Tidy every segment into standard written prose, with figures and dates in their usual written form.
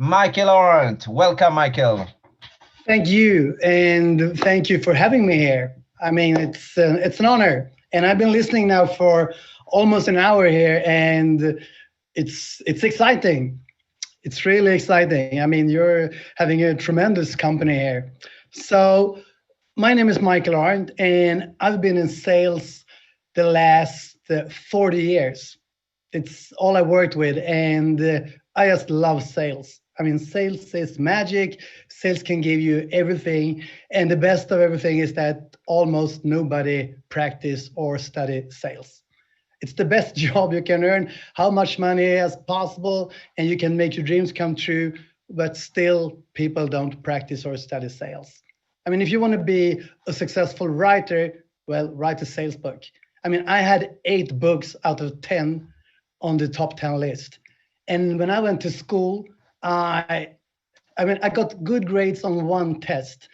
Mikael Arndt. Welcome, Mikael. Thank you, and thank you for having me here. I mean, it's an honor, and I've been listening now for almost an hour here, and it's exciting. It's really exciting. I mean, you're having a tremendous company here. So, my name is Mikael Arndt, and I've been in sales the last 40 years. It's all I worked with, and I just love sales. I mean, sales is magic. Sales can give you everything, and the best of everything is that almost nobody practice or study sales. It's the best job. You can earn how much money as possible, and you can make your dreams come true. But still, people don't practice or study sales. I mean, if you want to be a successful writer, well, write a sales book. I mean, I had 8 books out of 10 on the top 10 list. And when I went to school, I, I got good grades on one test,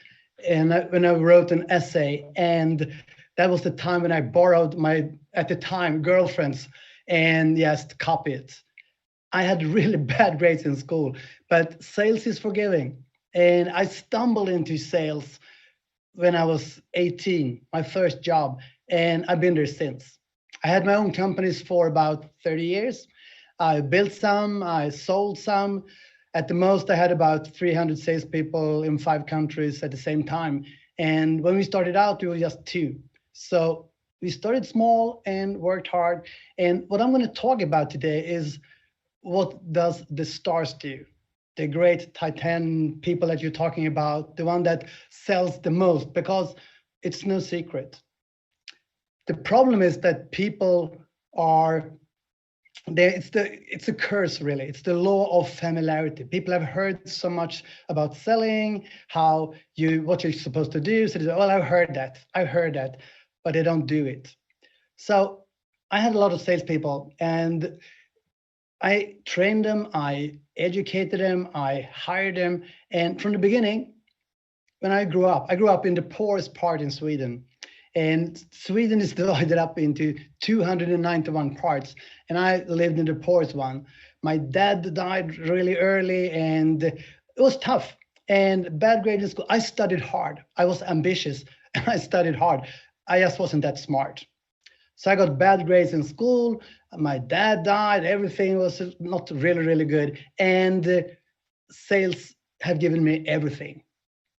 and when I wrote an essay, and that was the time when I borrowed my, at the time, girlfriend's, and just copy it. I had really bad grades in school, but sales is forgiving. And I stumbled into sales when I was 18, my first job, and I've been there since. I had my own companies for about 30 years. I built some, I sold some. At the most, I had about 300 salespeople in 5 countries at the same time. And when we started out, we were just two. So we started small and worked hard. And what I'm going to talk about today is what does the stars do? The great Titan people that you're talking about, the one that sells the most, because it's no secret. The problem is that people are there. It's a curse, really. It's the law of familiarity. People have heard so much about selling, how you what you're supposed to do. So they say, well, I've heard that, but they don't do it. So I had a lot of salespeople, and I trained them, I educated them, I hired them, and from the beginning, when I grew up in the poorest part in Sweden. And Sweden is divided up into 291 parts, and I lived in the poorest one. My dad died really early, and it was tough and bad grades in school. I studied hard. I was ambitious, and I studied hard. I just wasn't that smart. So I got bad grades in school. My dad died. Everything was not really, really good. And sales have given me everything.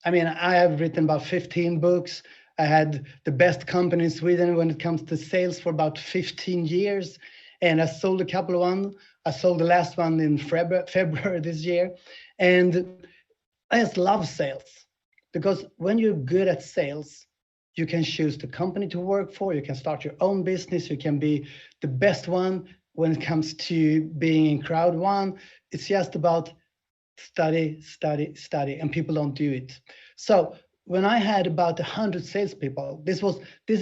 I mean, I have written about 15 books. I had the best company in Sweden when it comes to sales for about 15 years. And I sold a couple of ones. I sold the last one in February this year. And I just love sales because when you're good at sales, you can choose the company to work for. You can start your own business. You can be the best one when it comes to being in Crowd1. It's just about study, study, study, and people don't do it. So when I had about 100 salespeople, this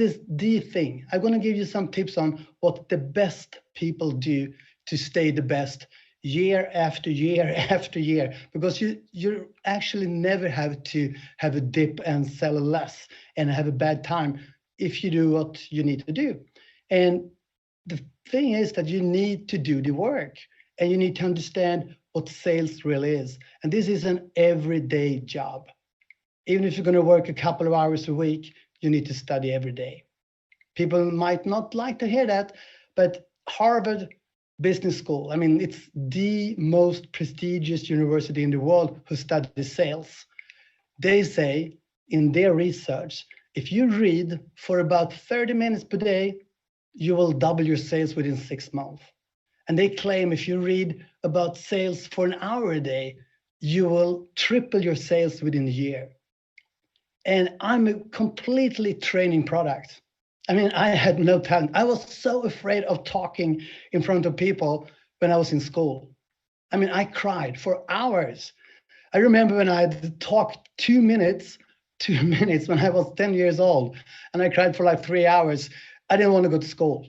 is the thing. I'm going to give you some tips on what the best people do to stay the best year after year after year, because you actually never have to have a dip and sell less and have a bad time if you do what you need to do. And the thing is that you need to do the work, and you need to understand what sales really is. And this is an everyday job. Even if you're going to work a couple of hours a week, you need to study every day. People might not like to hear that, but Harvard Business School, I mean, it's the most prestigious university in the world who studies sales. They say in their research, if you read for about 30 minutes per day, you will double your sales within 6 months. And they claim if you read about sales for an hour a day, you will triple your sales within a year. And I'm a completely training product. I mean, I had no talent. I was so afraid of talking in front of people when I was in school. I mean, I cried for hours. I remember when I had talked 2 minutes, 2 minutes when I was 10 years old, and I cried for like 3 hours. I didn't want to go to school.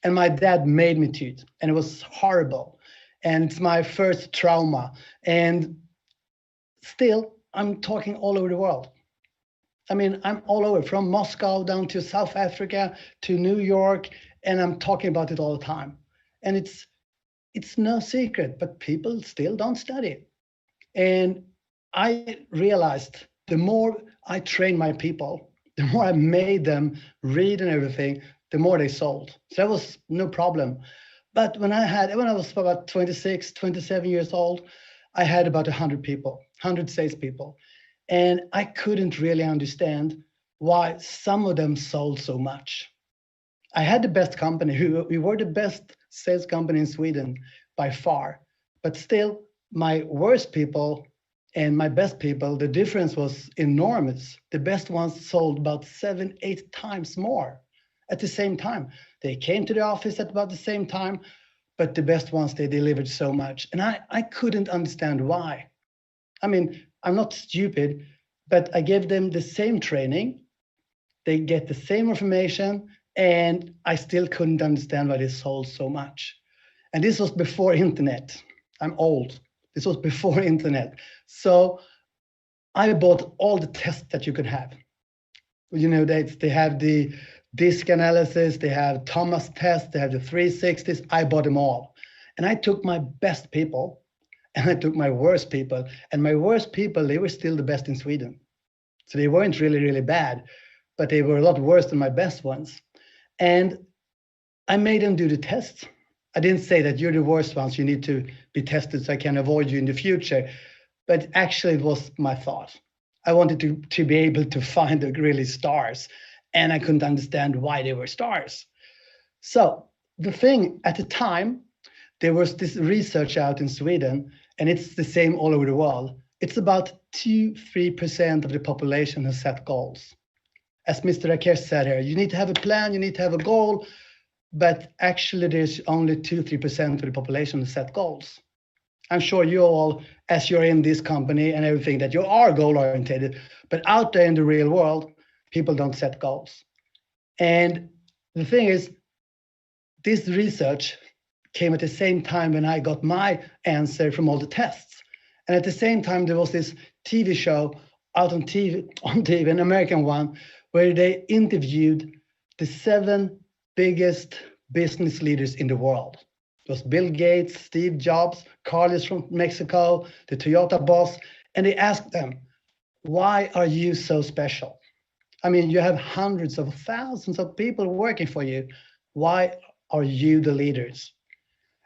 And my dad made me to it, and it was horrible. And it's my first trauma. And still, I'm talking all over the world. I mean, I'm all over from Moscow down to South Africa to New York, and I'm talking about it all the time. And it's no secret, but people still don't study. And I realized the more I trained my people, the more I made them read and everything, the more they sold. So that was no problem. But when I was about 26, 27 years old, I had about 100 people, 100 salespeople. And I couldn't really understand why some of them sold so much. I had the best company. We were the best sales company in Sweden by far. But still, my worst people and my best people, the difference was enormous. The best ones sold about 7, 8 times more at the same time. They came to the office at about the same time, but the best ones, they delivered so much. And I couldn't understand why. I mean, I'm not stupid, but I gave them the same training, they get the same information, and I still couldn't understand why they sold so much. And this was before internet. I'm old. This was before internet. So I bought all the tests that you could have. You know, they have the disk analysis, they have Thomas test, they have the 360s. I bought them all. And I took my best people and I took my worst people. And my worst people, they were still the best in Sweden. So they weren't really, really bad, but they were a lot worse than my best ones. And I made them do the tests. I didn't say that you're the worst ones, you need to be tested so I can avoid you in the future. But actually, it was my thought. I wanted to be able to find the really stars, and I couldn't understand why they were stars. So the thing at the time, there was this research out in Sweden, and it's the same all over the world. It's about 2-3% of the population has set goals. As Mr. Rakesh said here, you need to have a plan, you need to have a goal, but actually there's only 2-3% of the population who set goals. I'm sure you all, as you're in this company and everything, that you are goal oriented, but out there in the real world, people don't set goals. And the thing is, this research came at the same time when I got my answer from all the tests. And at the same time, there was this TV show out on TV, an American one, where they interviewed the 7 biggest business leaders in the world. It was Bill Gates, Steve Jobs, Carlos from Mexico, the Toyota boss, and they asked them, why are you so special? I mean, you have hundreds of thousands of people working for you. Why are you the leaders?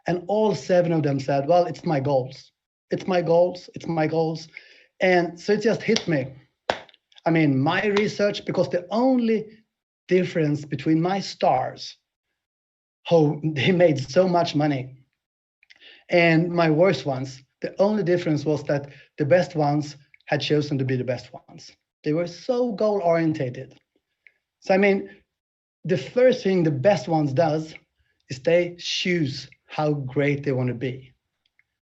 And all 7 of them said, well, it's my goals. It's my goals, it's my goals. And so it just hit me. I mean, my research, because the only difference between my stars, how they made so much money, and my worst ones, the only difference was that the best ones had chosen to be the best ones. They were so goal orientated. So I mean, the first thing the best ones does is they choose how great they want to be.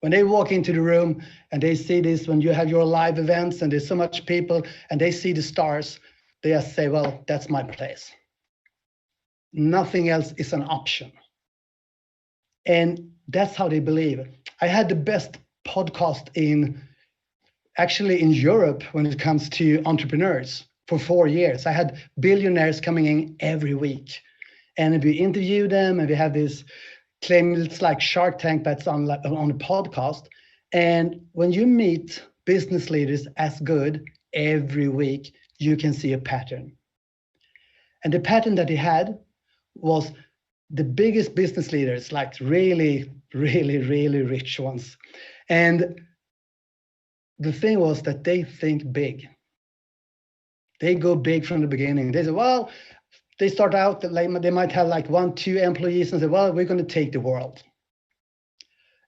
When they walk into the room and they see this, when you have your live events and there's so much people and they see the stars, they just say, well, that's my place. Nothing else is an option. And that's how they believe. I had the best podcast in Europe when it comes to entrepreneurs for 4 years. I had billionaires coming in every week. And we interview them and we have this claim, it's like Shark Tank, but it's on a podcast. And when you meet business leaders as good every week, you can see a pattern. And the pattern that he had was the biggest business leaders, like really, really, really rich ones. And the thing was that they think big. They go big from the beginning. They say, well, they start out, they might have like 1-2 employees and say, well, we're going to take the world.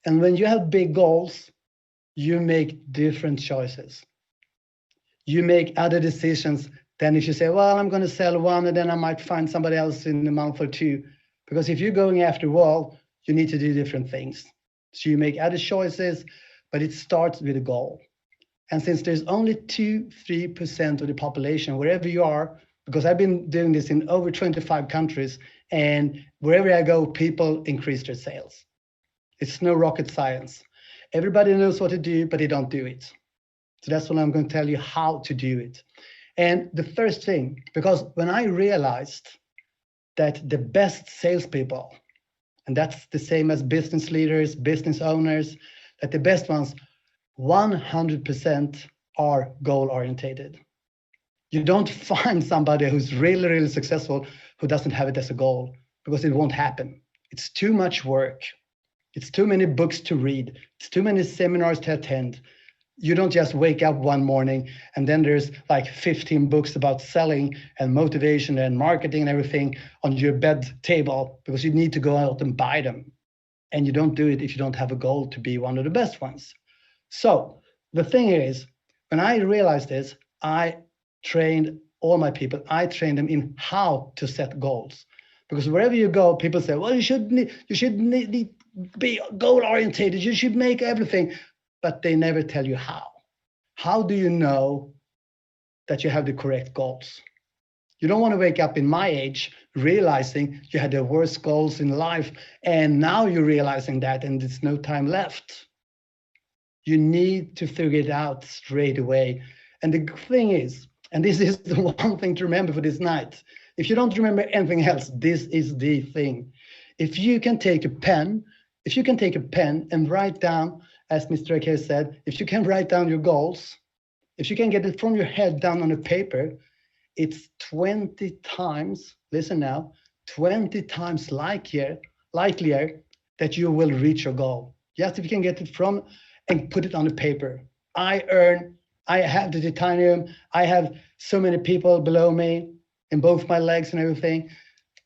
And when you have big goals, you make different choices. You make other decisions than if you say, well, I'm going to sell one and then I might find somebody else in a month or 2. Because if you're going after world, you need to do different things. So you make other choices, but it starts with a goal. And since there's only 2-3% of the population, wherever you are, because I've been doing this in over 25 countries, and wherever I go, people increase their sales. It's no rocket science. Everybody knows what to do, but they don't do it. So that's what I'm going to tell you how to do it. And the first thing, because when I realized that the best salespeople, and that's the same as business leaders, business owners, that the best ones, 100% are goal orientated. You don't find somebody who's really, really successful who doesn't have it as a goal, because it won't happen. It's too much work. It's too many books to read. It's too many seminars to attend. You don't just wake up one morning and then there's like 15 books about selling and motivation and marketing and everything on your bed table, because you need to go out and buy them. And you don't do it if you don't have a goal to be one of the best ones. So the thing is, when I realized this, I trained all my people. I trained them in how to set goals. Because wherever you go, people say, well, you should be goal oriented. You should make everything, but they never tell you how. How do you know that you have the correct goals? You don't want to wake up in my age realizing you had the worst goals in life, and now you're realizing that and there's no time left. You need to figure it out straight away. And the thing is, and this is the one thing to remember for this night, if you don't remember anything else, this is the thing. If you can take a pen and write down, as Mr. Ake said, if you can write down your goals, if you can get it from your head down on a paper, it's 20 times, listen now, 20 times likelier that you will reach your goal. Just if you can get it from and put it on the paper. I have the titanium, I have so many people below me in both my legs and everything,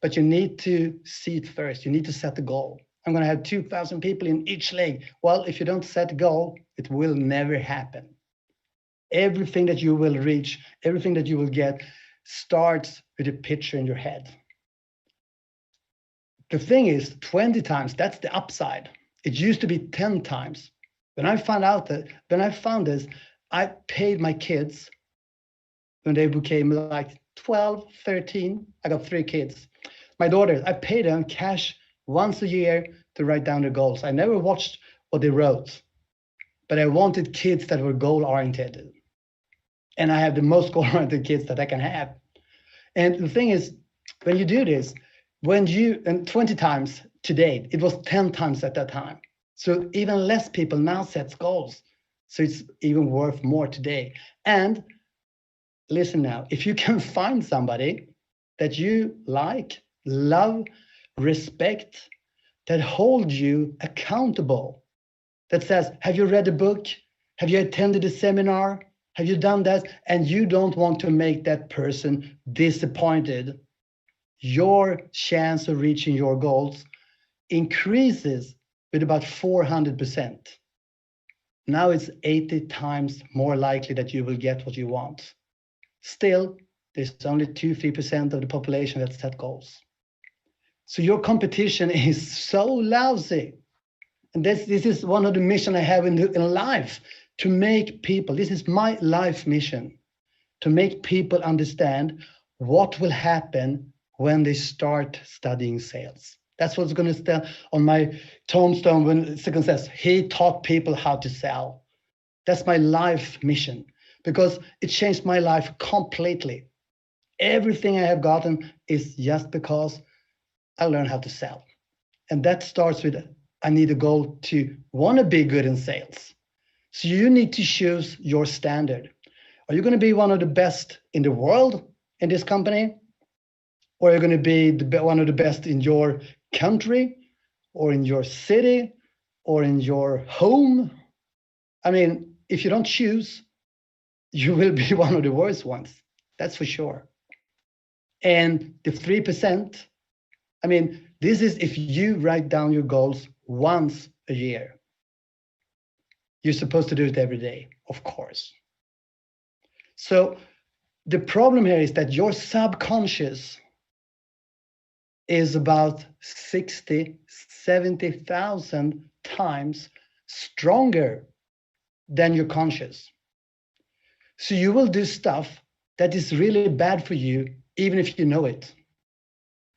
but you need to see it first. You need to set the goal. I'm going to have 2,000 people in each leg. Well, if you don't set a goal, it will never happen. Everything that you will reach, everything that you will get starts with a picture in your head. The thing is, 20 times, that's the upside. It used to be 10 times. When I found this, I paid my kids when they became like 12, 13. I got 3 kids. My daughters, I paid them cash once a year to write down their goals. I never watched what they wrote, but I wanted kids that were goal-oriented. And I have the most goal-oriented kids that I can have. And the thing is, when you do this, and 20 times to date, it was 10 times at that time. So even less people now set goals. So it's even worth more today. And listen now, if you can find somebody that you like, love, respect, that holds you accountable, that says, have you read a book? Have you attended a seminar? Have you done that? And you don't want to make that person disappointed, your chance of reaching your goals increases with about 400%. Now it's 80 times more likely that you will get what you want. Still, there's only 2-3% of the population that set goals. So your competition is so lousy. And this is one of the missions I have in life, to make people, this is my life mission, to make people understand what will happen when they start studying sales. That's what's going to stand on my tombstone when second says, he taught people how to sell. That's my life mission, because it changed my life completely. Everything I have gotten is just because I learned how to sell. And that starts with, I need a goal to want to be good in sales. So you need to choose your standard. Are you going to be one of the best in the world in this company? Or are you going to be one of the best in your country, or in your city, or in your home? I mean, if you don't choose, you will be one of the worst ones. That's for sure. And the 3%, I mean, this is if you write down your goals once a year. You're supposed to do it every day, of course. So the problem here is that your subconscious is about 60, 70,000 times stronger than your conscious. So you will do stuff that is really bad for you, even if you know it.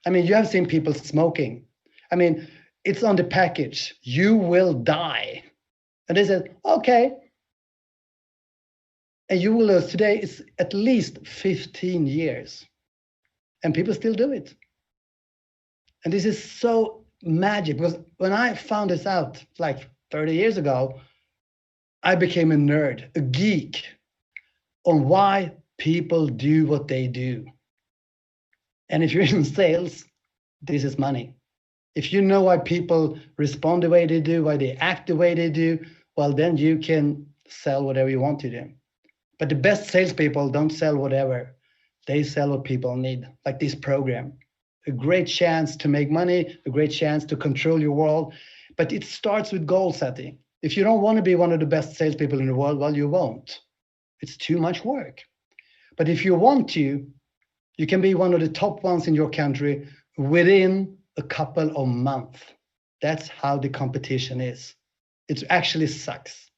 I mean, you have seen people smoking. I mean, it's on the package, you will die. And they said, okay. And you will lose today, it's at least 15 years. And people still do it. And this is so magic, because when I found this out like 30 years ago, I became a nerd, a geek on why people do what they do. And if you're in sales, this is money. If you know why people respond the way they do, why they act the way they do, well, then you can sell whatever you want to do. But the best salespeople don't sell whatever. They sell what people need, like this program. A great chance to make money, a great chance to control your world. But it starts with goal setting. If you don't want to be one of the best salespeople in the world, well, you won't. It's too much work. But if you want to, you can be one of the top ones in your country within a couple of months. That's how the competition is. It actually sucks.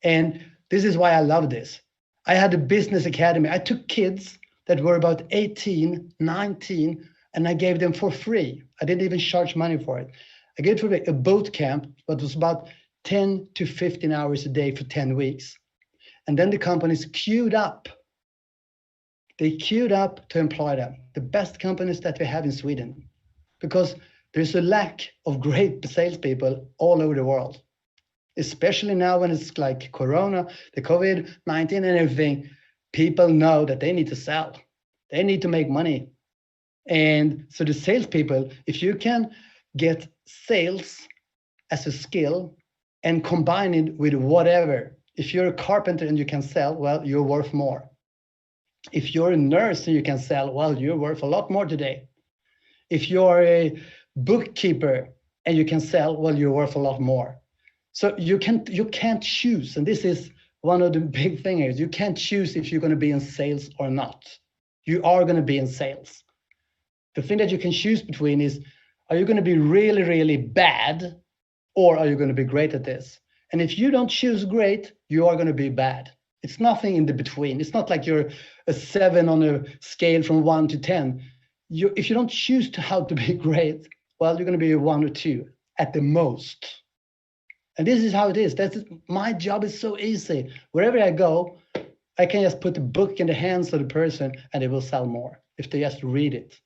And this is why I love this. I had a business academy. I took kids that were about 18, 19, and I gave them for free. I didn't even charge money for it. I gave for a boot camp, but it was about 10 to 15 hours a day for 10 weeks. And then the companies queued up. They queued up to employ them, the best companies that we have in Sweden, because there's a lack of great salespeople all over the world, especially now when it's like Corona, the COVID-19 and everything. People know that they need to sell. They need to make money. And so the salespeople, if you can get sales as a skill and combine it with whatever, if you're a carpenter and you can sell, well, you're worth more. If you're a nurse and you can sell, well, you're worth a lot more today. If you're a bookkeeper and you can sell, well, you're worth a lot more. So you can't choose. And this is one of the big things. You can't choose if you're going to be in sales or not. You are going to be in sales. The thing that you can choose between is, are you going to be really, really bad, or are you going to be great at this? And if you don't choose great, you are going to be bad. It's nothing in the between. It's not like you're a 7 on a scale from 1 to 10. If you don't choose how to be great, well, you're going to be a 1 or 2 at the most. And this is how it is. My job is so easy. Wherever I go, I can just put a book in the hands of the person and they will sell more if they just read it.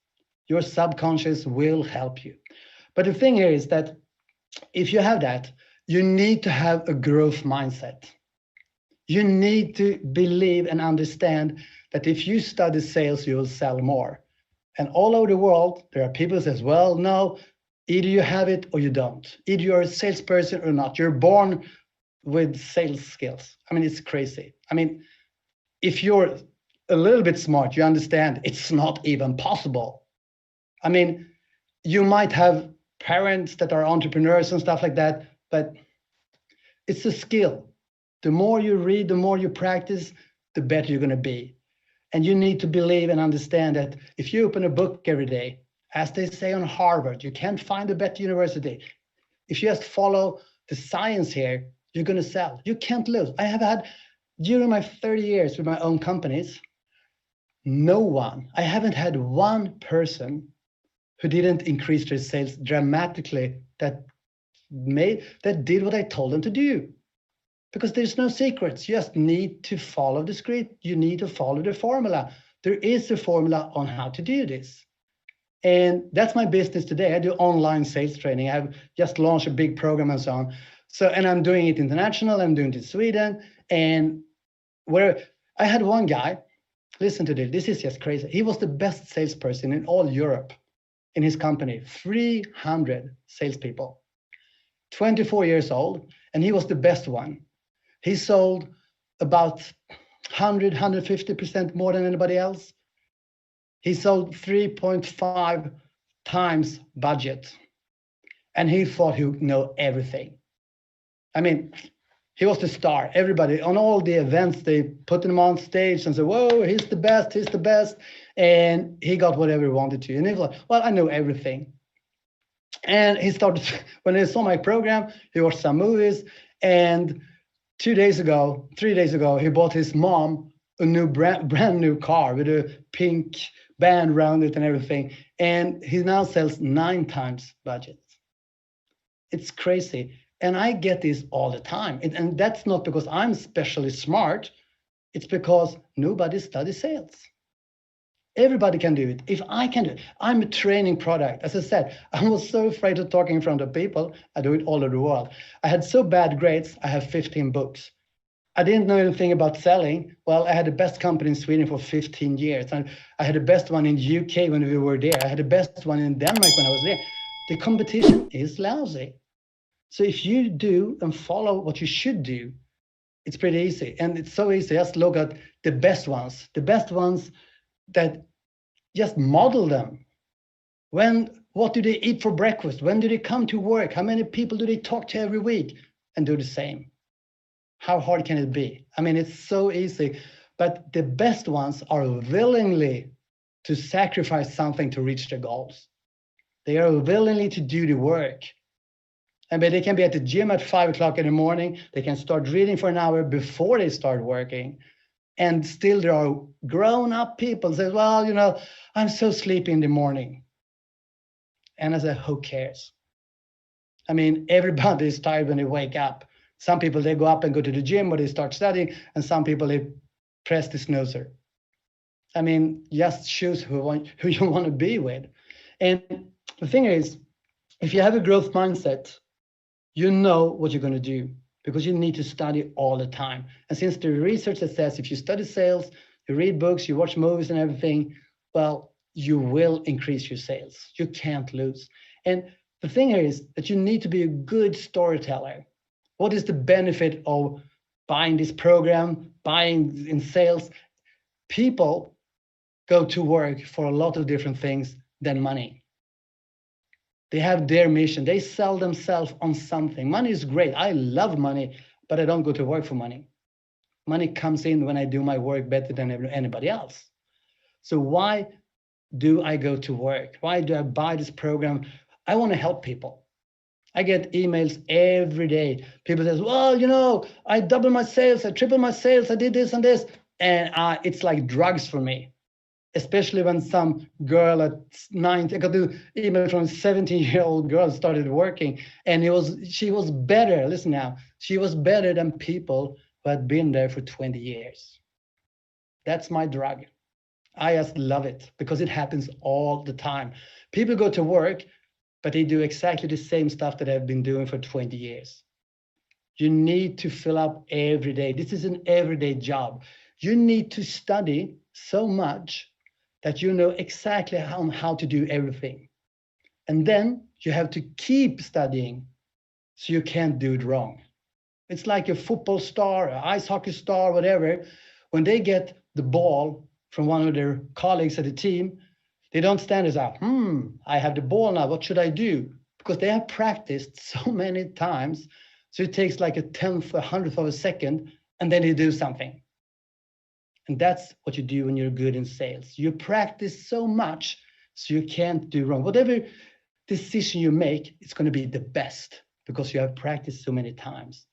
Your subconscious will help you. But the thing here is that if you have that, you need to have a growth mindset. You need to believe and understand that if you study sales, you will sell more. And all over the world, there are people who says, well, no, either you have it or you don't. Either you're a salesperson or not. You're born with sales skills. I mean, it's crazy. I mean, if you're a little bit smart, you understand it's not even possible. I mean, you might have parents that are entrepreneurs and stuff like that, but it's a skill. The more you read, the more you practice, the better you're going to be. And you need to believe and understand that if you open a book every day, as they say on Harvard, you can't find a better university. If you just follow the science here, you're going to sell. You can't lose. I have had, during my 30 years with my own companies, I haven't had one person who didn't increase their sales dramatically that did what I told them to do. Because there's no secrets. You just need to follow the script. You need to follow the formula. There is a formula on how to do this. And that's my business today. I do online sales training. I've just launched a big program and so on. And I'm doing it international. I'm doing it in Sweden. And where I had one guy, listen to this. This is just crazy. He was the best salesperson in all Europe in his company, 300 salespeople, 24 years old, and he was the best one. He sold about 150% more than anybody else. He sold 3.5 times budget, and he thought he would know everything. I mean, he was the star. Everybody on all the events, they put him on stage and said, whoa, he's the best, he's the best. And he got whatever he wanted to. And he was like, well, I know everything. And he started, when he saw my program, he watched some movies. And 3 days ago, he bought his mom a new brand new car with a pink band around it and everything. And he now sells 9 times budget. It's crazy. And I get this all the time. And that's not because I'm especially smart. It's because nobody studies sales. Everybody can do it. If I can do it, I'm a training product. As I said, I was so afraid of talking in front of people. I do it all over the world. I had so bad grades, I have 15 books. I didn't know anything about selling. Well, I had the best company in Sweden for 15 years. And I had the best one in UK when we were there. I had the best one in Denmark when I was there. The competition is lousy. So if you do and follow what you should do, it's pretty easy. And it's so easy. Just look at the best ones that just model them. What do they eat for breakfast? When do they come to work? How many people do they talk to every week? And do the same. How hard can it be? I mean, it's so easy, but the best ones are willingly to sacrifice something to reach their goals. They are willingly to do the work. I mean, they can be at the gym at 5 o'clock in the morning. They can start reading for an hour before they start working. And still there are grown-up people say, well, I'm so sleepy in the morning. And I said, who cares? I mean, everybody is tired when they wake up. Some people, they go up and go to the gym or they start studying, and some people, they press the snoozer. I mean, just choose who you want to be with. And the thing is, if you have a growth mindset, you know what you're going to do because you need to study all the time. And since the research that says if you study sales, you read books, you watch movies and everything, well, you will increase your sales. You can't lose. And the thing is that you need to be a good storyteller. What is the benefit of buying this program, buying in sales? People go to work for a lot of different things than money. They have their mission. They sell themselves on something. Money is great. I love money, but I don't go to work for money. Money comes in when I do my work better than anybody else. So why do I go to work? Why do I buy this program? I want to help people. I get emails every day. People say, well, I doubled my sales, I tripled my sales, I did this and this. And it's like drugs for me, especially when some girl at 19, I got the email from a 17-year-old girl started working. And she was better, listen now, she was better than people who had been there for 20 years. That's my drug. I just love it because it happens all the time. People go to work, but they do exactly the same stuff that I've been doing for 20 years. You need to fill up every day. This is an everyday job. You need to study so much that you know exactly how to do everything. And then you have to keep studying so you can't do it wrong. It's like a football star, an ice hockey star, whatever. When they get the ball from one of their colleagues at the team, they don't stand as up, I have the ball now, what should I do? Because they have practiced so many times, so it takes like a 10th, 100th of a second, and then they do something. And that's what you do when you're good in sales. You practice so much, so you can't do wrong. Whatever decision you make, it's going to be the best, because you have practiced so many times.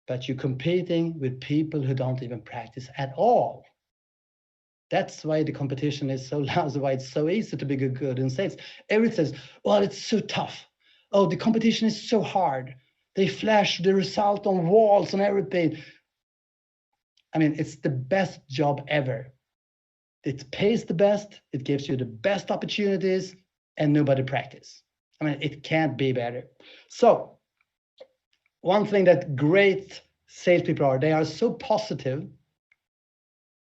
But you're competing with people who don't even practice at all. That's why the competition is so loud, why it's so easy to be good in sales. Everyone says, well, it's so tough. Oh, the competition is so hard. They flash the result on walls and everything. I mean, it's the best job ever. It pays the best, it gives you the best opportunities, and nobody practice. I mean, it can't be better. So, one thing that great salespeople are, they are so positive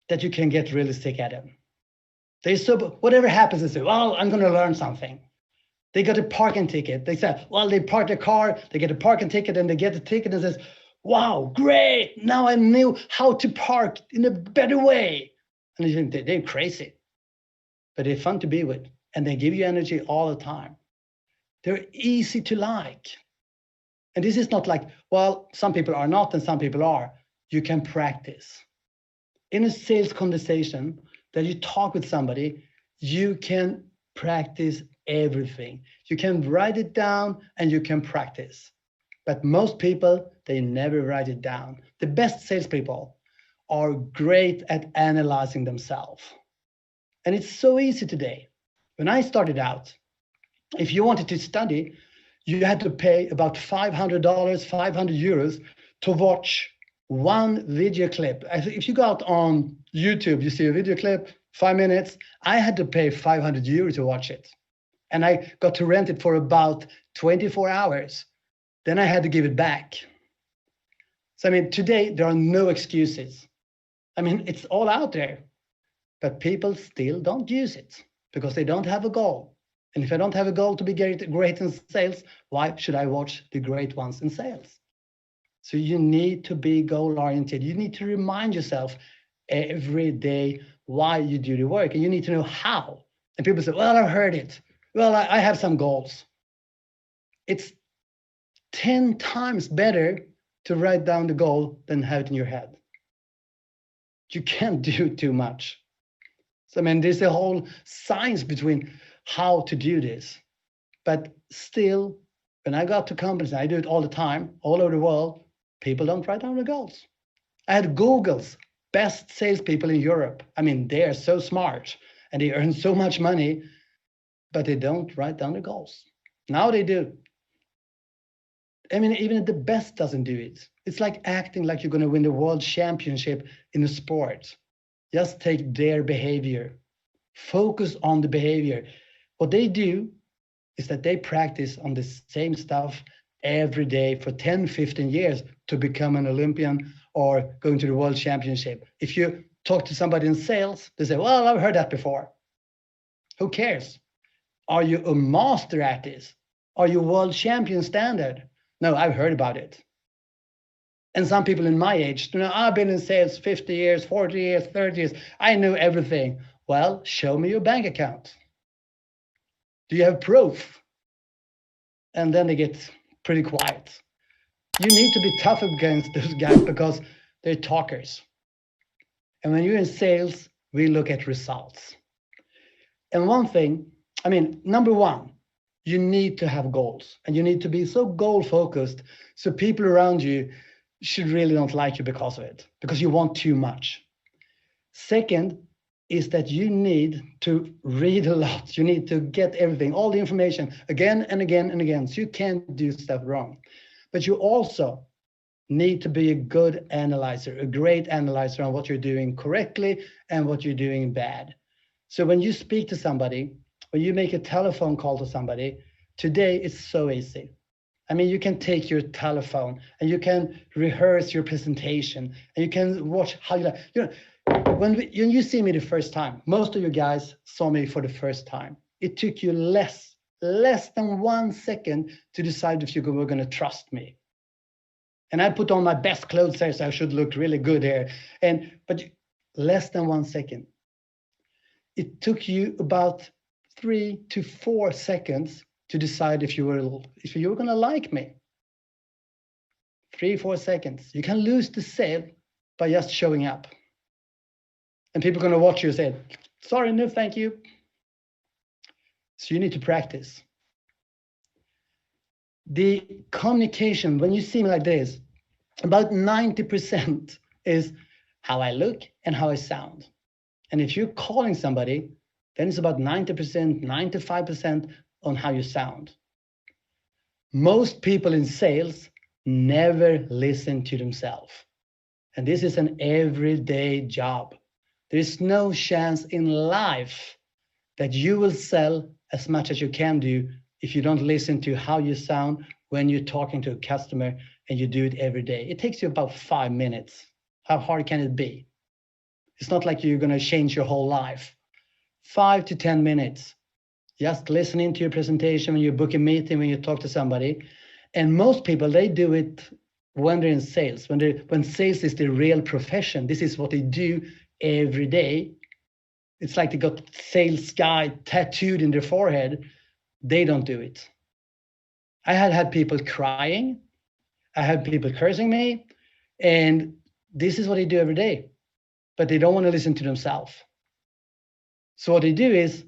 that you can get really sick at them. Whatever happens, they say, well, I'm going to learn something. They got a parking ticket. They say, well, they park their car, they get a parking ticket, and they get the ticket and says, wow, great, now I knew how to park in a better way. And you think they're crazy, but they're fun to be with, and they give you energy all the time. They're easy to like. And this is not like, well, some people are not and some people are. You can practice. In a sales conversation that you talk with somebody, you can practice everything. You can write it down and you can practice. But most people, they never write it down. The best salespeople are great at analyzing themselves. And it's so easy today. When I started out, if you wanted to study, you had to pay about $500, 500 euros to watch one video clip. If you go out on YouTube, you see a video clip, 5 minutes, I had to pay 500 euros to watch it. And I got to rent it for about 24 hours. Then I had to give it back. So, I mean, today there are no excuses. I mean, it's all out there, but people still don't use it because they don't have a goal. And if I don't have a goal to be great in sales, why should I watch the great ones in sales? So you need to be goal-oriented. You need to remind yourself every day why you do the work, and you need to know how. And people say, well, I've heard it. Well, I have some goals. It's 10 times better to write down the goal than have it in your head. You can't do too much. So, I mean, there's a whole science between how to do this. But still, when I got to companies, I do it all the time, all over the world, people don't write down the goals. I had Google's best salespeople in Europe. I mean, they are so smart and they earn so much money, but they don't write down the goals. Now they do. I mean, even the best doesn't do it. It's like acting like you're going to win the world championship in a sport. Just take their behavior. Focus on the behavior. What they do is that they practice on the same stuff every day for 10, 15 years to become an Olympian or going to the world championship. If you talk to somebody in sales, they say, well, I've heard that before. Who cares? Are you a master at this? Are you world champion standard? No, I've heard about it. And some people in my age, I've been in sales 50 years, 40 years, 30 years. I know everything. Well, show me your bank account. Do you have proof? And then they get pretty quiet. You need to be tough against those guys because they're talkers. And when you're in sales, we look at results. And one thing, I mean, number one, you need to have goals and you need to be so goal focused so people around you should really don't like you because of it, because you want too much. Second is that you need to read a lot. You need to get everything, all the information again and again and again, so you can't do stuff wrong. But you also need to be a good analyzer, a great analyzer on what you're doing correctly and what you're doing bad. So when you speak to somebody, when you make a telephone call to somebody, today it's so easy. I mean, you can take your telephone and you can rehearse your presentation and you can watch how you like. When you see me the first time, most of you guys saw me for the first time. It took you less than 1 second to decide if you were going to trust me. And I put on my best clothes there, so I should look really good here. But less than 1 second. It took you about 3 to 4 seconds to decide if you were going to like me. 3, 4 seconds. You can lose the sale by just showing up. And people are going to watch you and say, sorry, no, thank you. So you need to practice. The communication, when you see me like this, about 90% is how I look and how I sound. And if you're calling somebody, then it's about 90%, 95% on how you sound. Most people in sales never listen to themselves. And this is an everyday job. There is no chance in life that you will sell as much as you can do if you don't listen to how you sound when you're talking to a customer and you do it every day. It takes you about 5 minutes. How hard can it be? It's not like you're going to change your whole life. 5 to 10 minutes. Just listening to your presentation when you book a meeting, when you talk to somebody. And most people, they do it when they're in sales, when sales is the real profession. This is what they do every day. It's like they got sales guy tattooed in their forehead. They don't do it. I had people crying. I had people cursing me. And this is what they do every day. But they don't want to listen to themselves. So what they do is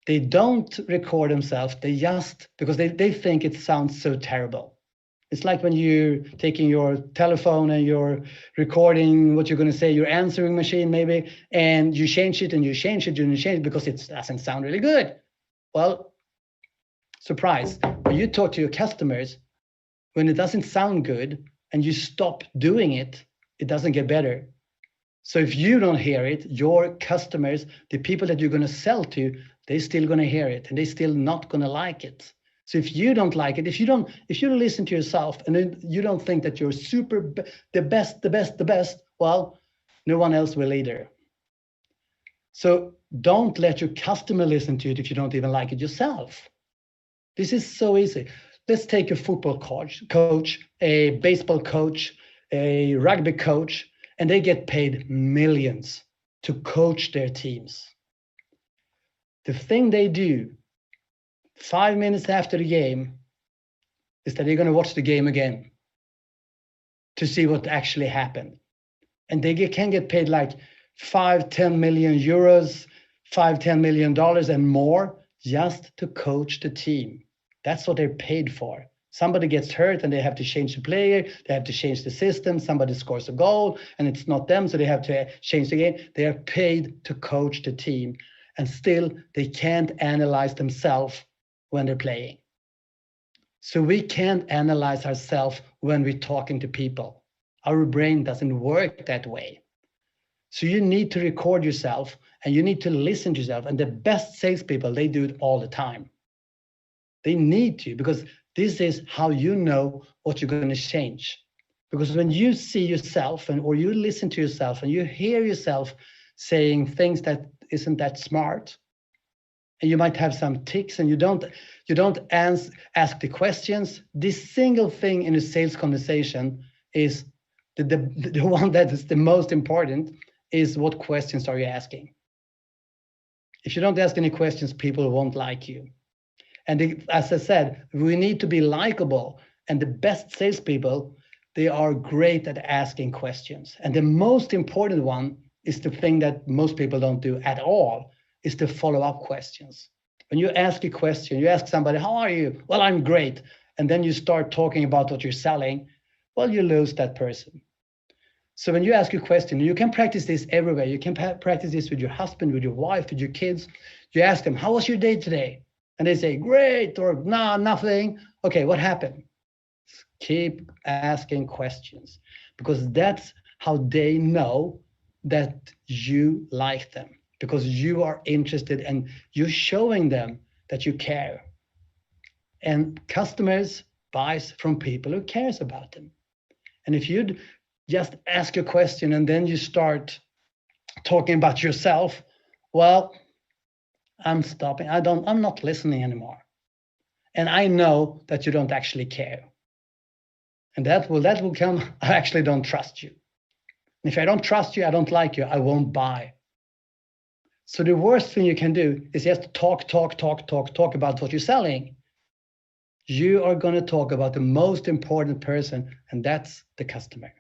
they don't record themselves. They just, because they think it sounds so terrible. It's like when you're taking your telephone and you're recording what you're going to say, your answering machine maybe, and you change it and you change it and you change it because it doesn't sound really good. Well, surprise, when you talk to your customers, when it doesn't sound good and you stop doing it, it doesn't get better. So if you don't hear it, your customers, the people that you're going to sell to, they're still going to hear it and they're still not going to like it. So if you don't like it, if you don't listen to yourself and then you don't think that you're the best, well, no one else will either. So don't let your customer listen to it if you don't even like it yourself. This is so easy. Let's take a football coach, a baseball coach, a rugby coach, and they get paid millions to coach their teams. The thing they do 5 minutes after the game is that they're going to watch the game again to see what actually happened. And they can get paid like 5-10 million euros, $5-10 million and more just to coach the team. That's what they're paid for. Somebody gets hurt and they have to change the player, they have to change the system, somebody scores a goal and it's not them, so they have to change the game. They are paid to coach the team, and still they can't analyze themselves when they're playing. So we can't analyze ourselves when we're talking to people. Our brain doesn't work that way. So you need to record yourself and you need to listen to yourself. And the best salespeople, they do it all the time. They need to, because this is how you know what you're going to change. Because when you see yourself or you listen to yourself and you hear yourself saying things that isn't that smart, and you might have some tics and you don't ask the questions, this single thing in a sales conversation is the one that is the most important, is what questions are you asking? If you don't ask any questions, people won't like you. And as I said, we need to be likable. And the best salespeople, they are great at asking questions. And the most important one is the thing that most people don't do at all, is the follow-up questions. When you ask a question, you ask somebody, how are you? Well, I'm great. And then you start talking about what you're selling, well, you lose that person. So when you ask a question, you can practice this everywhere. You can practice this with your husband, with your wife, with your kids. You ask them, how was your day today? And they say, great, or nah, nothing. Okay, what happened? Keep asking questions, because that's how they know that you like them, because you are interested and you're showing them that you care. And customers buys from people who cares about them. And if you'd just ask a question and then you start talking about yourself, well, I'm stopping. I'm not listening anymore. And I know that you don't actually care. And that will come, I actually don't trust you. And if I don't trust you, I don't like you, I won't buy. So the worst thing you can do is just talk about what you're selling. You are going to talk about the most important person, and that's the customer.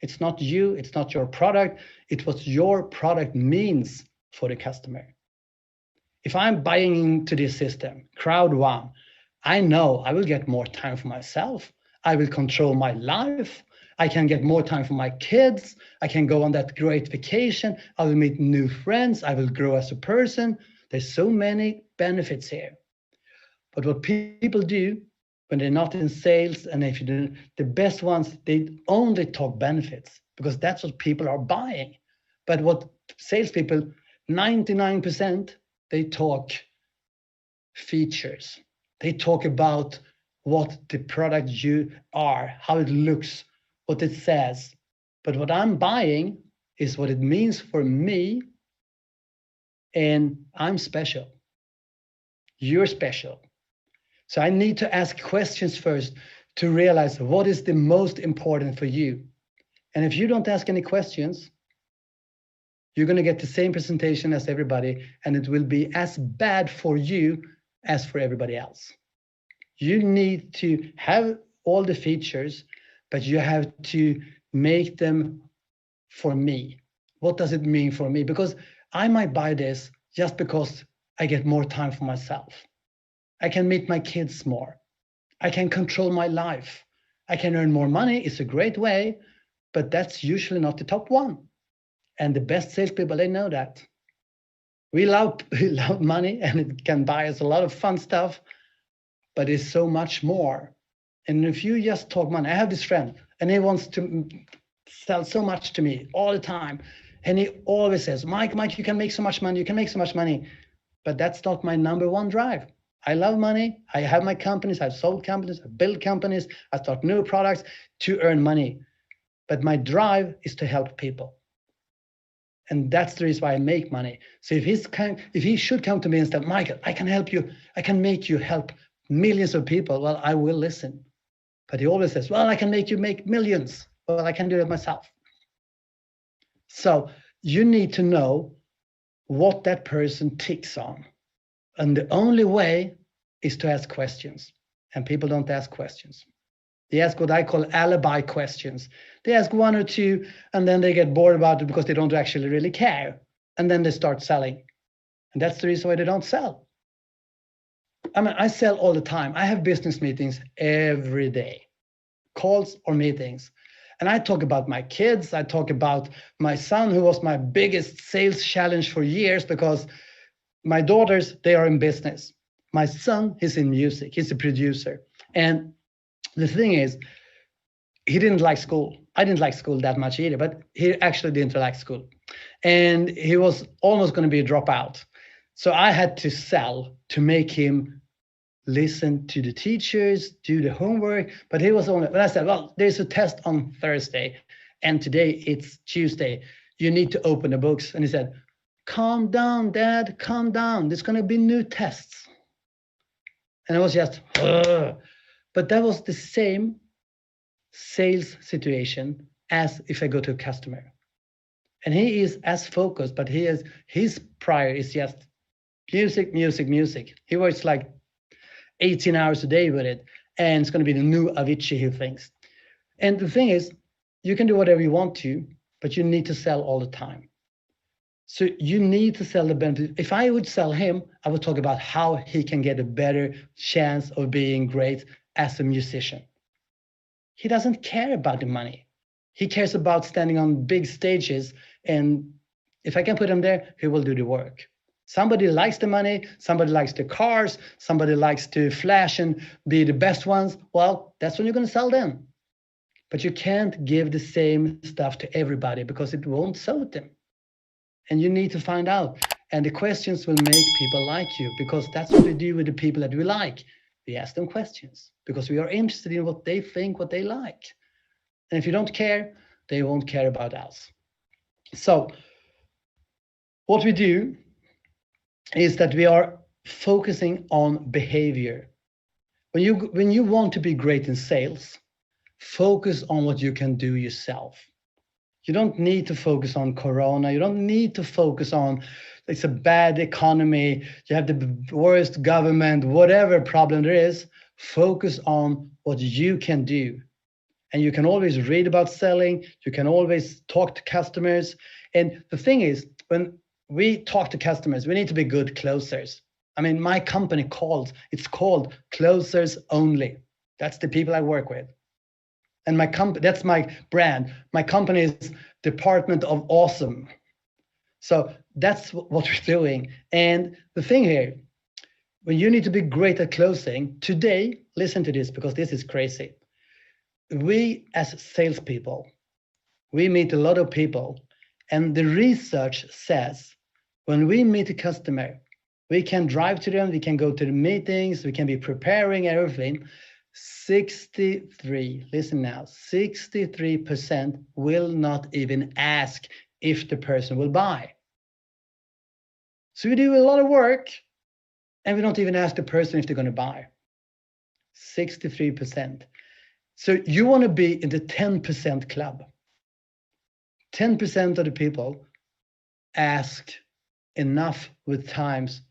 It's not you, it's not your product, it's what your product means for the customer. If I'm buying into this system, Crowd1, I know I will get more time for myself. I will control my life. I can get more time for my kids. I can go on that great vacation. I will meet new friends. I will grow as a person. There's so many benefits here. But what people do when they're not in sales, and if you do, the best ones, they only talk benefits, because that's what people are buying. But what salespeople, 99%, they talk features. They talk about what the product you are, how it looks, what it says. But what I'm buying is what it means for me, and I'm special. You're special. So I need to ask questions first to realize what is the most important for you. And if you don't ask any questions, you're going to get the same presentation as everybody, and it will be as bad for you as for everybody else. You need to have all the features, but you have to make them for me. What does it mean for me? Because I might buy this just because I get more time for myself. I can meet my kids more. I can control my life. I can earn more money. It's a great way, but that's usually not the top one. And the best salespeople, they know that. We love money, and it can buy us a lot of fun stuff, but it's so much more. And if you just talk money, I have this friend, and he wants to sell so much to me all the time. And he always says, Mike, you can make so much money. You can make so much money. But that's not my number one drive. I love money. I have my companies. I've sold companies. I build companies. I start new products to earn money. But my drive is to help people. And that's the reason why I make money. So if he should come to me and say, Michael, I can help you. I can make you help millions of people. Well, I will listen. But he always says, well, I can make you make millions. Well, I can do it myself. So you need to know what that person ticks on. And the only way is to ask questions. And people don't ask questions. They ask what I call alibi questions. They ask one or two, and then they get bored about it because they don't actually really care. And then they start selling. And that's the reason why they don't sell. I mean, I sell all the time. I have business meetings every day, calls or meetings. And I talk about my kids. I talk about my son, who was my biggest sales challenge for years, because my daughters, they are in business. My son, he's in music. He's a producer. And the thing is, he didn't like school. I didn't like school that much either, but he actually didn't like school. And he was almost going to be a dropout. So I had to sell to make him listen to the teachers, do the homework. But he was only, when I said, well, there's a test on Thursday, and today it's Tuesday. You need to open the books. And he said, calm down, Dad, calm down. There's going to be new tests. And I was just, ugh. But that was the same sales situation as if I go to a customer. And he is as focused, but his prior is just music, music, music. He works like 18 hours a day with it. And it's going to be the new Avicii, he thinks. And the thing is, you can do whatever you want to, but you need to sell all the time. So you need to sell the benefit. If I would sell him, I would talk about how he can get a better chance of being great as a musician. He doesn't care about the money. He cares about standing on big stages. And if I can put him there, he will do the work. Somebody likes the money. Somebody likes the cars. Somebody likes to flash and be the best ones. Well, that's when you're going to sell them. But you can't give the same stuff to everybody because it won't suit them. And you need to find out. And the questions will make people like you, because that's what we do with the people that we like. We ask them questions because we are interested in what they think, what they like. And if you don't care, they won't care about us. So what we do is that we are focusing on behavior. When you want to be great in sales, focus on what you can do yourself. You don't need to focus on Corona. You don't need to focus on it's a bad economy. You have the worst government, whatever problem there is. Focus on what you can do. And you can always read about selling. You can always talk to customers. And the thing is, when we talk to customers, we need to be good closers. I mean, my company it's called Closers Only. That's the people I work with. And my company, that's my brand. My company is Department of Awesome. So that's what we're doing. And the thing here, when you need to be great at closing, today, listen to this because this is crazy. We as salespeople, we meet a lot of people, and the research says when we meet a customer, we can drive to them, we can go to the meetings, we can be preparing everything. 63% will not even ask if the person will buy. So we do a lot of work and we don't even ask the person if they're going to buy. 63%. So you want to be in the 10% club. 10% of the people ask enough with times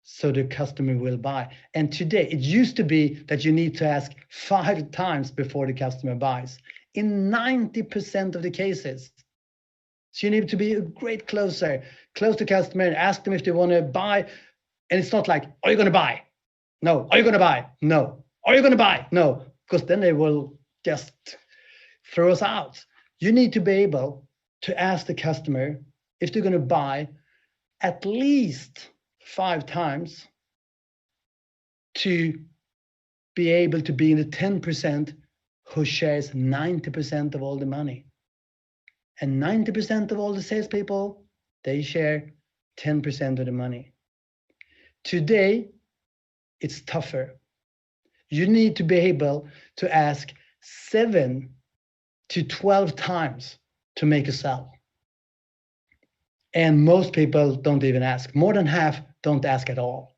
so the customer will buy. And today, it used to be that you need to ask 5 times before the customer buys. In 90% of the cases. So you need to be a great closer. Close the customer and ask them if they want to buy. And it's not like, are you going to buy? No. Are you going to buy? No. Are you going to buy? No. Because then they will just throw us out. You need to be able to ask the customer if they're going to buy at least 5 times to be able to be in the 10% who shares 90% of all the money. And 90% of all the salespeople, they share 10% of the money. Today, it's tougher. You need to be able to ask 7 to 12 times to make a sale. And most people don't even ask. More than half don't ask at all.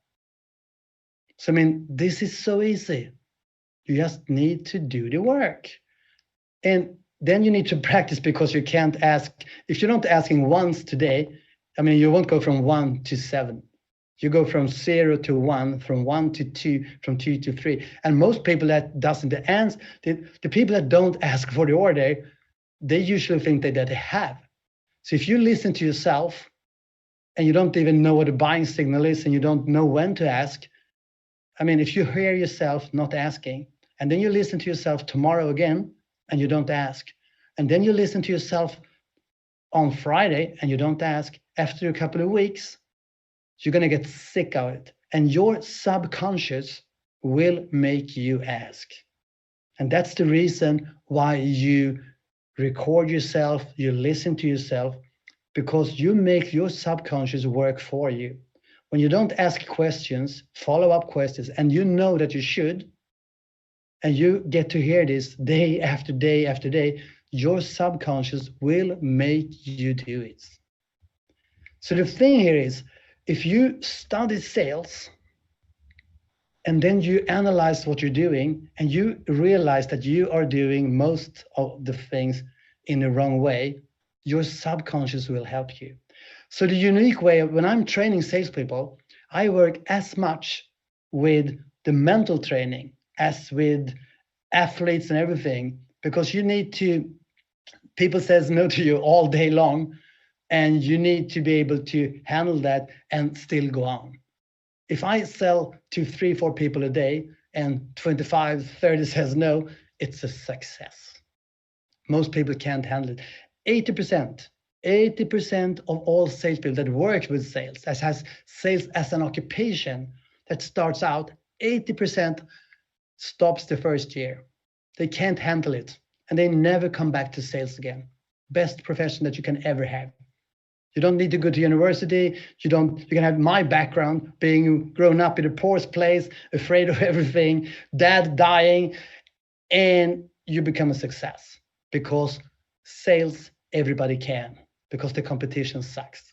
So, I mean, this is so easy. You just need to do the work. And then you need to practice, because you can't ask. If you're not asking once today, I mean, you won't go from 1 to 7. You go from 0 to 1, from 1 to 2, from 2 to 3. And most people that doesn't answer, the people that don't ask for the order, they usually think that they have. So if you listen to yourself and you don't even know what a buying signal is, and you don't know when to ask, I mean, if you hear yourself not asking, and then you listen to yourself tomorrow again and you don't ask, and then you listen to yourself on Friday and you don't ask, after a couple of weeks, you're going to get sick of it. And your subconscious will make you ask. And that's the reason why you record yourself, you listen to yourself, because you make your subconscious work for you. When you don't ask questions, follow-up questions, and you know that you should, and you get to hear this day after day after day, your subconscious will make you do it. So the thing here is, if you study sales and then you analyze what you're doing and you realize that you are doing most of the things in the wrong way, your subconscious will help you. So the unique way, when I'm training salespeople, I work as much with the mental training as with athletes and everything, because you need to, people says no to you all day long, and you need to be able to handle that and still go on. If I sell to 3-4 people a day and 25-30 says no, it's a success. Most people can't handle it. 80% of all salespeople that work with sales, that has sales as an occupation, that starts out, 80% stops the first year. They can't handle it, and they never come back to sales again. Best profession that you can ever have. You don't need to go to university. You can have my background, being grown up in a poor place, afraid of everything, dad dying, and you become a success, because sales, everybody can, because the competition sucks.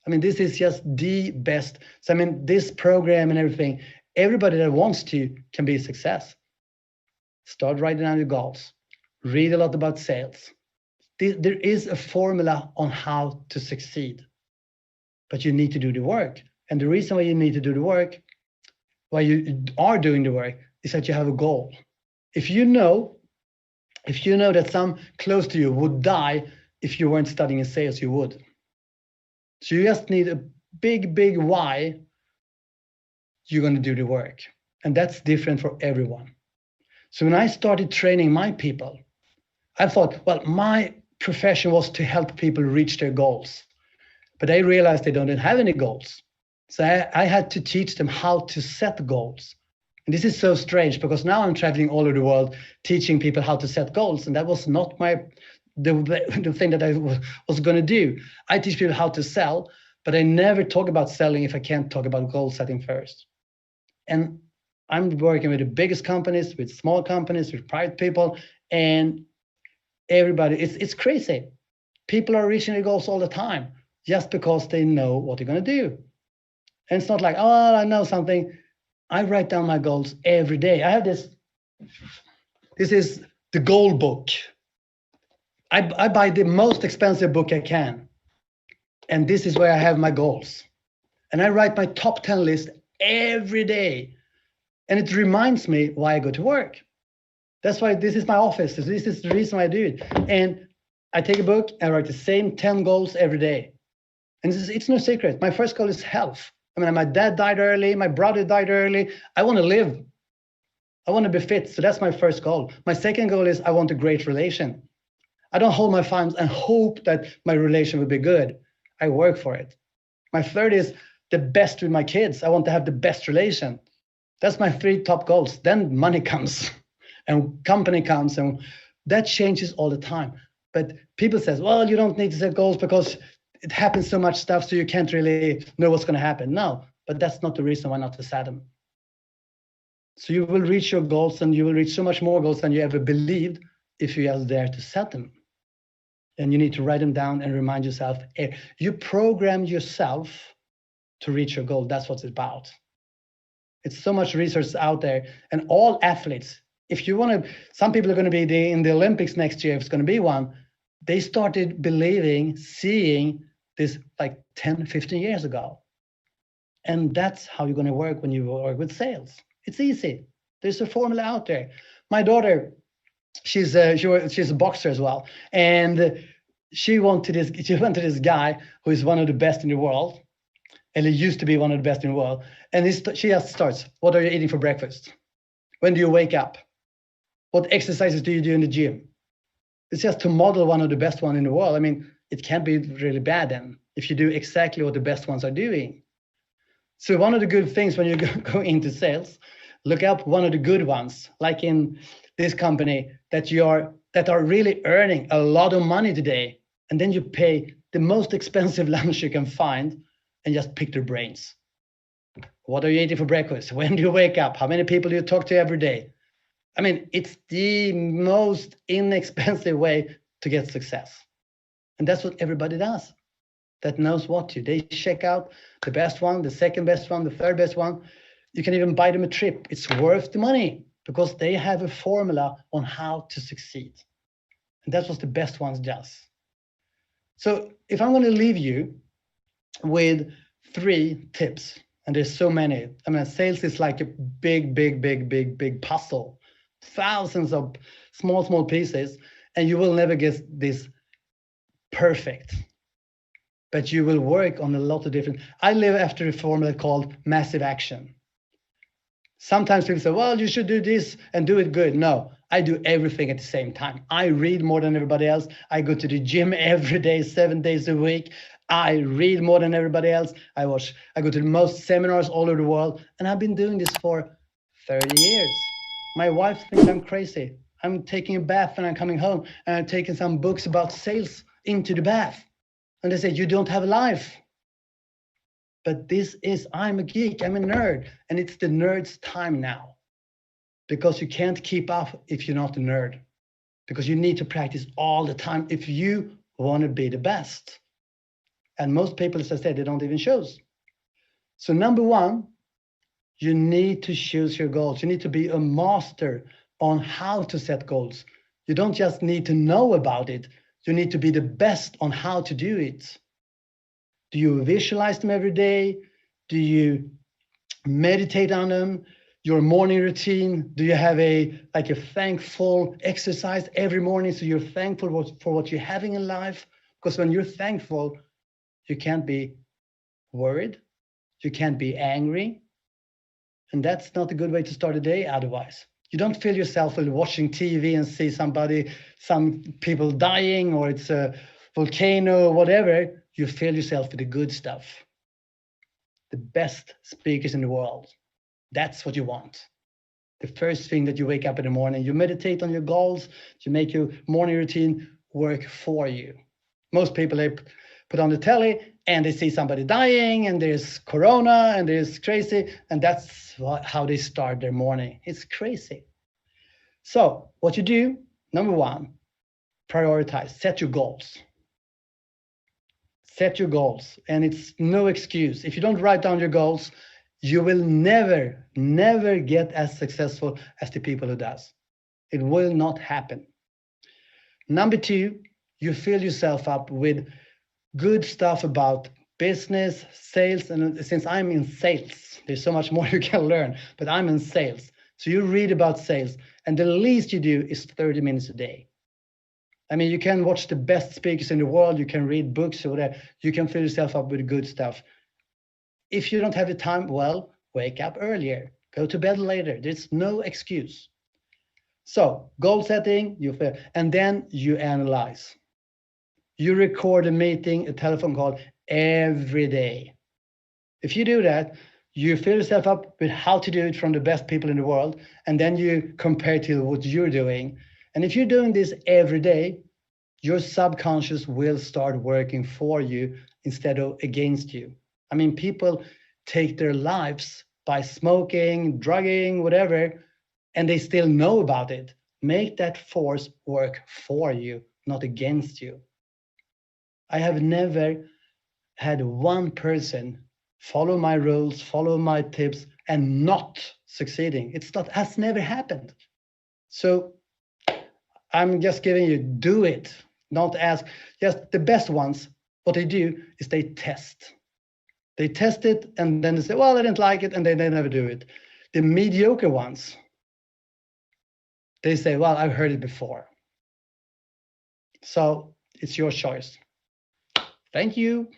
I mean, this is just the best. So I mean, this program and everything, everybody that wants to can be a success. Start writing down your goals. Read a lot about sales. There is a formula on how to succeed, but you need to do the work. And the reason why you need to do the work, why you are doing the work, is that you have a goal. If you know that some close to you would die if you weren't studying in sales, you would. So you just need a big why you're going to do the work. And that's different for everyone. So when I started training my people, I thought, well, my profession was to help people reach their goals. But I realized they don't have any goals. So I had to teach them how to set goals. And this is so strange, because now I'm traveling all over the world teaching people how to set goals. And that was not the thing that I was going to do. I teach people how to sell, but I never talk about selling if I can't talk about goal setting first. And I'm working with the biggest companies, with small companies, with private people, and everybody, it's crazy. People are reaching their goals all the time just because they know what they're going to do. And it's not like, oh, I know something. I write down my goals every day. I have this is the goal book. I buy the most expensive book I can. And this is where I have my goals. And I write my top 10 list every day. And it reminds me why I go to work. That's why this is my office. This is the reason why I do it. And I take a book and write the same 10 goals every day. And it's no secret. My first goal is health. I mean, my dad died early. My brother died early. I want to live. I want to be fit. So that's my first goal. My second goal is I want a great relation. I don't hold my funds and hope that my relation will be good. I work for it. My third is the best with my kids. I want to have the best relation. That's my 3 top goals. Then money comes and company comes, and that changes all the time. But people says, well, you don't need to set goals because it happens so much stuff, so you can't really know what's going to happen. No, but that's not the reason why not to set them. So you will reach your goals, and you will reach so much more goals than you ever believed if you are there to set them. And you need to write them down and remind yourself. You program yourself to reach your goal. That's what it's about. It's so much research out there, and all athletes. If you want to, some people are going to be in the Olympics next year. If it's going to be one, they started believing, seeing this like 10, 15 years ago. And that's how you're going to work when you work with sales. It's easy. There's a formula out there. My daughter, she's a boxer as well, and she went to this guy who is one of the best in the world, and he used to be one of the best in the world. And she just starts, what are you eating for breakfast? When do you wake up? What exercises do you do in the gym? It's just to model one of the best one in the world. I mean, it can't be really bad then if you do exactly what the best ones are doing. So one of the good things when you go into sales, look up one of the good ones, like in this company that are really earning a lot of money today. And then you pay the most expensive lunch you can find and just pick their brains. What are you eating for breakfast? When do you wake up? How many people do you talk to every day? I mean, it's the most inexpensive way to get success. And that's what everybody does that knows what to. They check out the best one, the second best one, the third best one. You can even buy them a trip. It's worth the money because they have a formula on how to succeed. And that's what the best ones does. So if I'm going to leave you with 3 tips, and there's so many. I mean, sales is like a big puzzle. Thousands of small pieces, and you will never get this perfect. But you will work on a lot of different. I live after a formula called massive action. Sometimes people say, well, you should do this and do it good. No, I do everything at the same time. I read more than everybody else. I go to the gym every day, 7 days a week. I read more than everybody else. I go to the most seminars all over the world. And I've been doing this for 30 years. My wife thinks I'm crazy. I'm taking a bath and I'm coming home and I'm taking some books about sales into the bath. And they say, you don't have a life. But I'm a geek, I'm a nerd. And it's the nerd's time now. Because you can't keep up if you're not a nerd. Because you need to practice all the time if you want to be the best. And most people, as I said, they don't even choose. So number 1, you need to choose your goals. You need to be a master on how to set goals. You don't just need to know about it. You need to be the best on how to do it. Do you visualize them every day? Do you meditate on them? Your morning routine? Do you have a thankful exercise every morning so you're thankful for what you're having in life? Because when you're thankful, you can't be worried. You can't be angry. And that's not a good way to start a day otherwise. You don't fill yourself with watching TV and see some people dying, or it's a volcano or whatever. You fill yourself with the good stuff. The best speakers in the world. That's what you want. The first thing that you wake up in the morning, you meditate on your goals, you make your morning routine work for you. Most people, they put on the telly and they see somebody dying and there's corona and there's crazy, and that's how they start their morning. It's crazy. So what you do, number 1, prioritize, set your goals. Set your goals, and it's no excuse. If you don't write down your goals, you will never get as successful as the people who does. It will not happen. Number 2, you fill yourself up with good stuff about business, sales, and since I'm in sales, there's so much more you can learn, but I'm in sales. So you read about sales, and the least you do is 30 minutes a day. I mean, you can watch the best speakers in the world, you can read books or whatever, you can fill yourself up with good stuff. If you don't have the time, well, wake up earlier, go to bed later. There's no excuse. So goal setting, and then you analyze. You record a meeting, a telephone call every day. If you do that, you fill yourself up with how to do it from the best people in the world, and then you compare to what you're doing. And if you're doing this every day, your subconscious will start working for you instead of against you. I mean, people take their lives by smoking, drugging, whatever, and they still know about it. Make that force work for you, not against you. I have never had one person follow my rules, follow my tips, and not succeeding. It's not has never happened. So I'm just giving you, do it. Don't ask. Just the best ones, what they do is they test. They test it and then they say, well, I didn't like it, and they never do it. The mediocre ones, they say, well, I've heard it before. So it's your choice. Thank you.